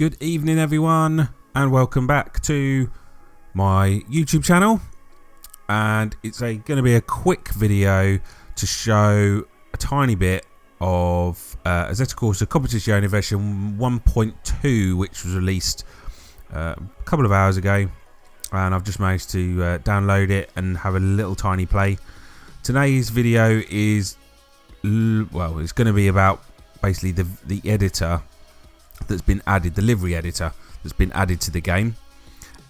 Good evening everyone, and welcome back to my YouTube channel. And it's going to be a quick video to show a tiny bit of Assetto Corsa Competizione version 1.2, which was released a couple of hours ago, and I've just managed to download it and have a little tiny play. Today's video is, well, it's going to be about basically the editor that's been added, the livery editor that's been added to the game.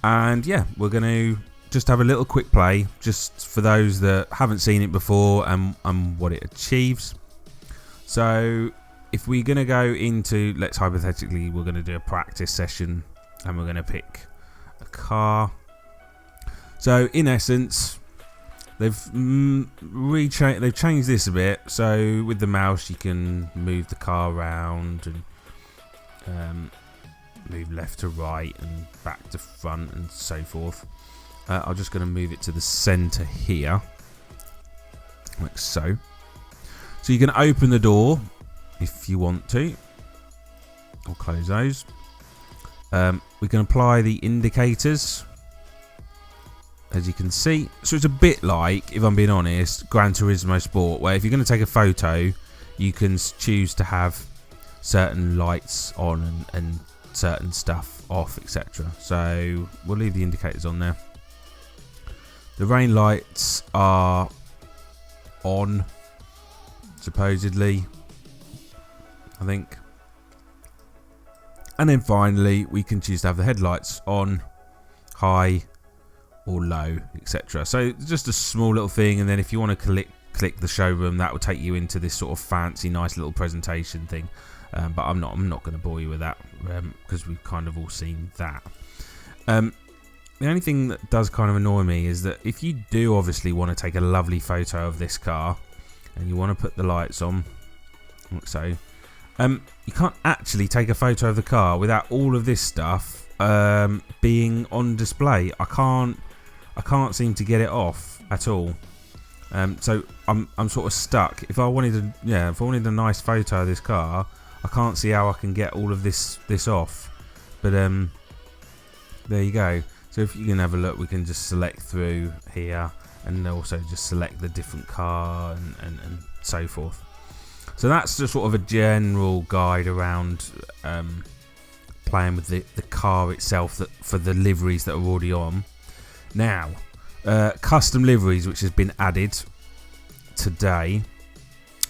And yeah, we're going to just have a little quick play just for those that haven't seen it before and what it achieves. So if we're going to go into, let's hypothetically, we're going to do a practice session and we're going to pick a car. So in essence, they've changed this a bit. So with the mouse you can move the car around and move left to right and back to front and so forth. I'm just going to move it to the center here, like so. So you can open the door if you want to, or close those. We can apply the indicators, as you can see. So it's a bit like, if I'm being honest, Gran Turismo Sport, where if you're going to take a photo, you can choose to have certain lights on and certain stuff off, etc. So we'll leave the indicators on there. The rain lights are on, supposedly, I think. And then finally we can choose to have the headlights on, high or low, etc. So just a small little thing, and then if you want to click the showroom, that will take you into this sort of fancy nice little presentation thing. But I'm not going to bore you with that because we've kind of all seen that. The only thing that does kind of annoy me is that if you do obviously want to take a lovely photo of this car and you want to put the lights on, like so, you can't actually take a photo of the car without all of this stuff being on display. I can't seem to get it off at all. So I'm sort of stuck. If I wanted a nice photo of this car, I can't see how I can get all of this off. But there you go. So if you can have a look, we can just select through here and also just select the different car and so forth. So that's just sort of a general guide around playing with the car itself for the liveries that are already on. Now, custom liveries, which has been added today.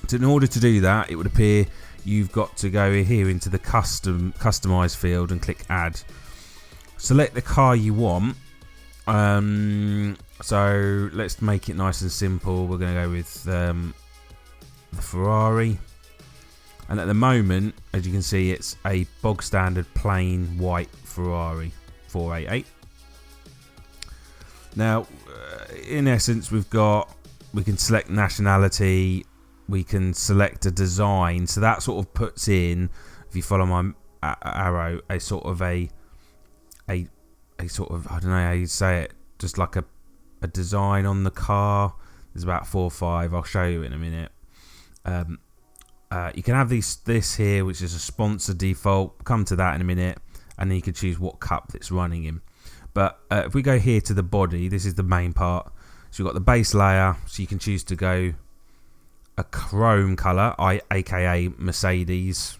So in order to do that, it would appear you've got to go here into the customize field and click add. Select the car you want. So let's make it nice and simple. We're going to go with the Ferrari. And at the moment, as you can see, it's a bog standard plain white Ferrari 488. Now, in essence, we can select nationality. We can select a design, so that sort of puts in, if you follow my arrow, a sort of I don't know how you say it, just like a design on the car. There's about 4 or 5. I'll show you in a minute. You can have this here, which is a sponsor default. Come to that in a minute, and then you can choose what cup it's running in. But if we go here to the body, this is the main part. So you've got the base layer, so you can choose to go a chrome colour, aka Mercedes,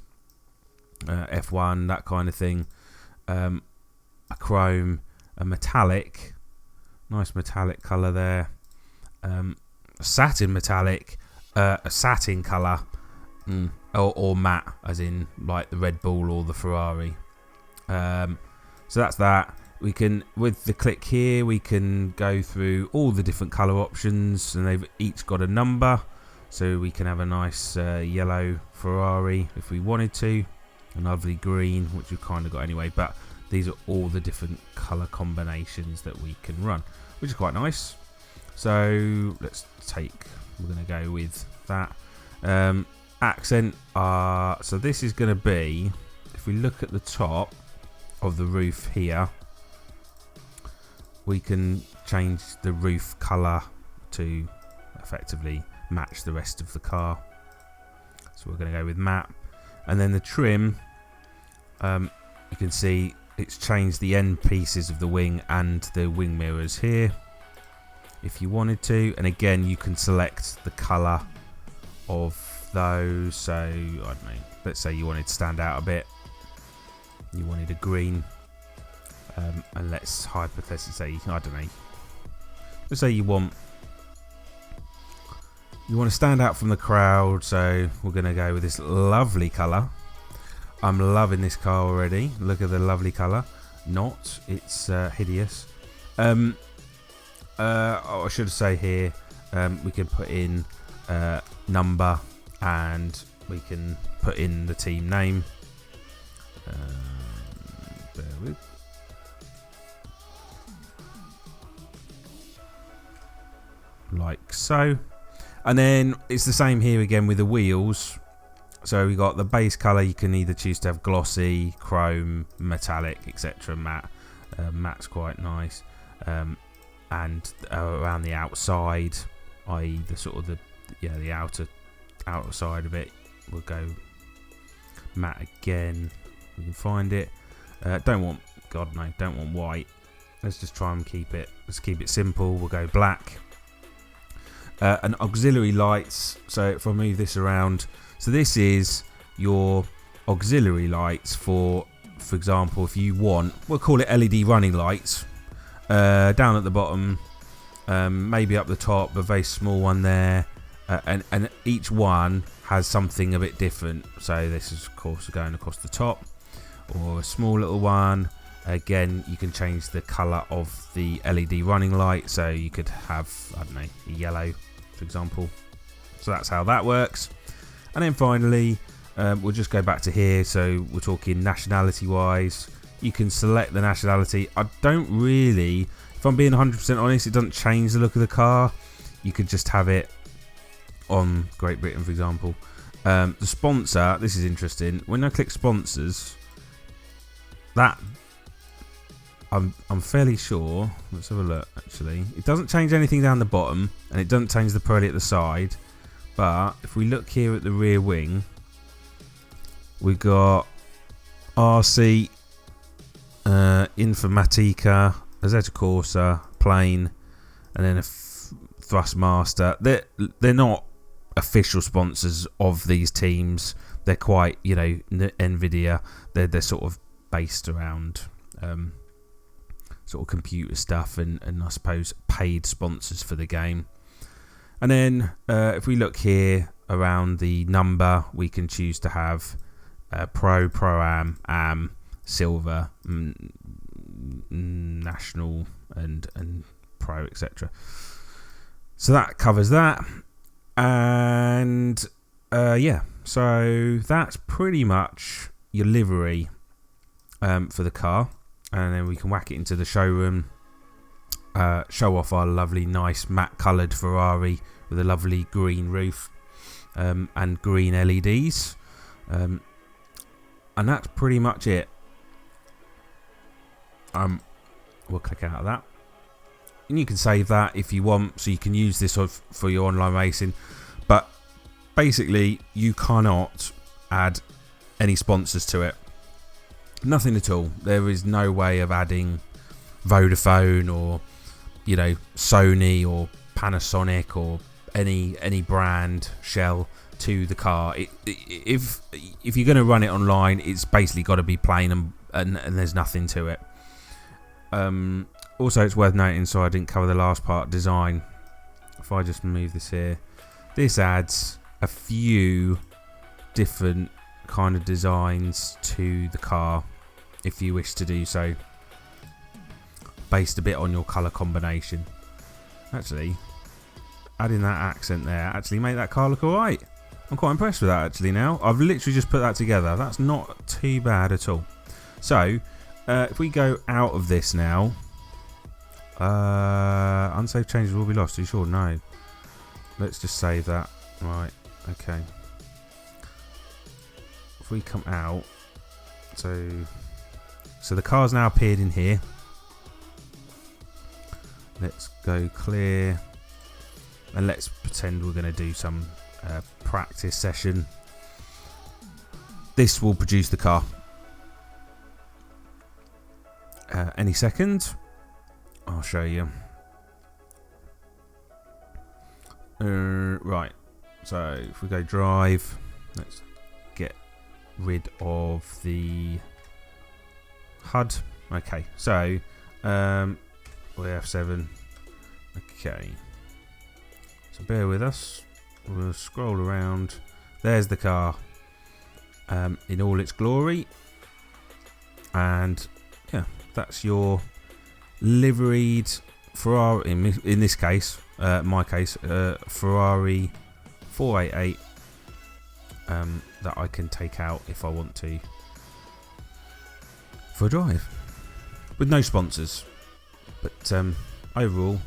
F1, that kind of thing. A chrome, a metallic, nice metallic colour there. A satin metallic, a satin colour, or matte, as in like the Red Bull or the Ferrari. So that's that. We can, with the click here, we can go through all the different colour options, and they've each got a number. So we can have a nice yellow Ferrari if we wanted to, a lovely green, which we've kind of got anyway. But these are all the different colour combinations that we can run, which is quite nice. So we're going to go with that. Accent, so this is going to be, if we look at the top of the roof here, we can change the roof colour to effectively match the rest of the car. So we're going to go with matte. And then the trim, you can see it's changed the end pieces of the wing and the wing mirrors here if you wanted to, and again you can select the colour of those. So I don't know, let's say you wanted to stand out a bit, you wanted a green, and let's hypothetically say, I don't know, let's say you want to stand out from the crowd, so we're going to go with this lovely colour. I'm loving this car already. Look at the lovely colour. Not, it's hideous. I should say here, we can put in number, and we can put in the team name. Bear with. Like so. And then it's the same here again with the wheels. So we got the base colour. You can either choose to have glossy, chrome, metallic, etc. Matte. Matte's quite nice. And around the outside, i.e. the sort of the outer side of it, we'll go matte again. We can find it. Don't want white. Let's just try and keep it. Let's keep it simple. We'll go black. And auxiliary lights. So if I move this around, so this is your auxiliary lights for example, if you want, we'll call it LED running lights. Down at the bottom, maybe up the top, a very small one there, and each one has something a bit different. So this is of course going across the top, or a small little one. Again, you can change the colour of the LED running light, so you could have, I don't know, a yellow, for example. So that's how that works. And then finally, we'll just go back to here. So we're talking nationality wise. You can select the nationality. I don't really, if I'm being 100% honest, it doesn't change the look of the car. You could just have it on Great Britain, for example. The sponsor, this is interesting. When I click sponsors, that I'm fairly sure. Let's have a look. Actually, it doesn't change anything down the bottom, and it doesn't change the Pirelli at the side. But if we look here at the rear wing, we've got RC, Informatica, Assetto Corsa, Plane, and then a Thrustmaster. They're not official sponsors of these teams. They're quite, Nvidia. They're sort of based around sort of computer stuff and I suppose paid sponsors for the game. And then if we look here around the number, we can choose to have Pro, Pro-Am, Am, Silver, National, and Pro, etc. So that covers that. And yeah, so that's pretty much your livery for the car. And then we can whack it into the showroom, show off our lovely, nice matte coloured Ferrari with a lovely green roof and green LEDs. And that's pretty much it. We'll click out of that. And you can save that if you want, so you can use this for your online racing. But basically, you cannot add any sponsors to it. Nothing at all. There is no way of adding Vodafone or Sony or Panasonic or any brand, Shell, to the car. If you're going to run it online, it's basically got to be plain and there's nothing to it. Also, it's worth noting, so I didn't cover the last part, design. If I just move this here, this adds a few different kind of designs to the car if you wish to do so, based a bit on your colour combination. Actually, adding that accent there actually made that car look alright. I'm quite impressed with that actually now. I've literally just put that together. That's not too bad at all. So if we go out of this now, unsaved changes will be lost. Are you sure? No. Let's just save that. Right, okay. If we come out, so the car's now appeared in here. Let's go clear, and let's pretend we're going to do some practice session. This will produce the car. any second. I'll show you. Right, so if we go drive, let's get rid of the HUD. Okay, so we have 7. Okay, so bear with us. We'll scroll around. There's the car in all its glory, and yeah, that's your liveried Ferrari. In this case, my case, Ferrari 488 that I can take out if I want to for a drive with no sponsors. But overall,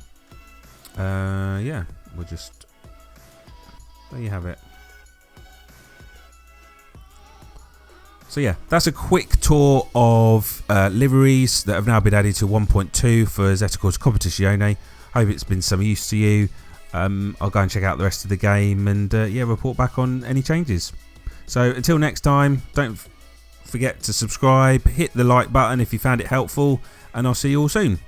yeah, we'll just, there you have it. So yeah, that's a quick tour of liveries that have now been added to 1.2 for Assetto Corsa Competizione. Hope it's been some use to you. I'll go and check out the rest of the game and yeah, report back on any changes. So until next time, don't forget to subscribe, hit the like button if you found it helpful, and I'll see you all soon.